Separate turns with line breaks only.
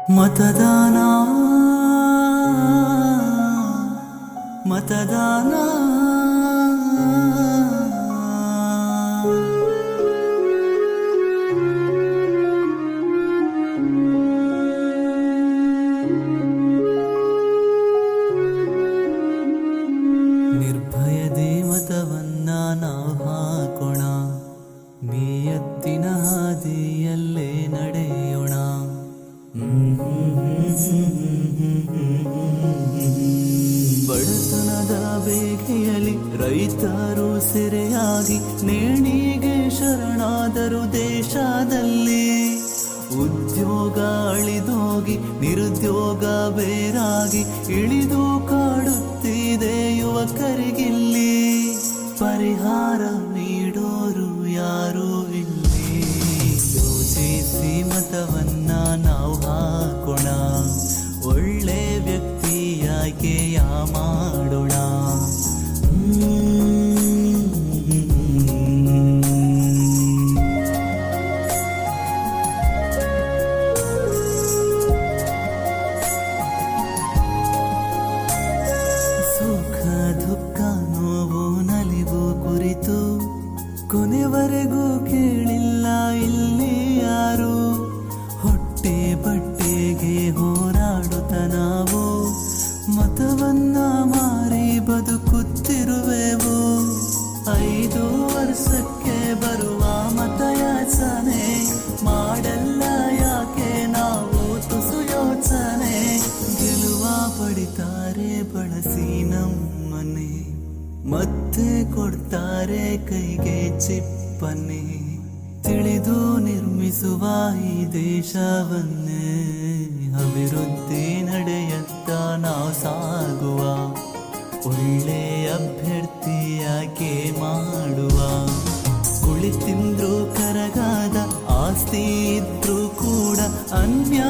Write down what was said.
ಮತದಾನ ಮತದಾನ ನಿರ್ಭಯದೆ ಮತವನ್ನ ನಾವು ಹಾಕೋಣ, ನಿಯತ್ತಿನ ಹಾದಿಯಲ್ಲೇ ನಡೆಯೋಣ. ಬಡತನದ ಬೇಗೆಯಲ್ಲಿ ರೈತರು ಸೆರೆಯಾಗಿ ನೇಣಿಗೆ ಶರಣಾದರು ದೇಶದಲ್ಲಿ. ಉದ್ಯೋಗ ಅಳಿದೋಗಿ ನಿರುದ್ಯೋಗ ಬೇರಾಗಿ ಇಳಿದು ಕಾಡುತ್ತಿದೆ ಯುವಕರಿಗಿಲ್ಲಿ. ಪರಿಹಾರ ನೀಡೋರು ಯಾರೂ ಇಲ್ಲಿ. ಯೋಚಿಸಿ ಮತವನ್ನ ನಾವು ಹಾಕೋಣ, ಒಳ್ಳೆ ವ್ಯಕ್ತಿ ಆಯ್ಕೆಯ ಮಾಡೋಣ. ಸುಖ ದುಃಖ ನೋವು ನಲಿವು ಕುರಿತು ಕೊನೆವರೆಗೂ ಕೇಳಿಲ್ಲ ಇಲ್ಲಿ ಯಾರು. ಹೊಟ್ಟೆ ಬಟ್ಟೆಗೆ ಹೋರಾಡುತ್ತ ನಾವು ಮತವನ್ನ ಮಾರಿ ಬದುಕುತ್ತಿರುವೆವು. 5 ವರ್ಷಕ್ಕೆ ಬರುವ ಮತಯಾಚನೆ ಮಾಡಲ್ಲ ಯಾಕೆ ನಾವು ತುಸು ಯೋಚನೆ. ಗೆಲುವ ಪಡಿತಾರೆ ಬಳಸಿ ನಮ್ಮನೆ, ಮತ್ತೆ ಕೊಡ್ತಾರೆ ಕೈಗೆ ಚಿಪ್ಪನೆ. ತಿಳಿದು ನಿರ್ಮಿಸುವ ಈ ದೇಶವನ್ನೇ ಅಭಿವೃದ್ಧಿ ನಡೆಯತ್ತ ನಾವು ಸಾಗುವ. ಒಳ್ಳೆ ಅಭ್ಯರ್ಥಿಯಾಗಿ ಮಾಡುವ. ಕುಳಿತಿಂದ್ರು ಕರಗಾದ ಆಸ್ತಿ ಇದ್ರು ಕೂಡ ಅನ್ಯ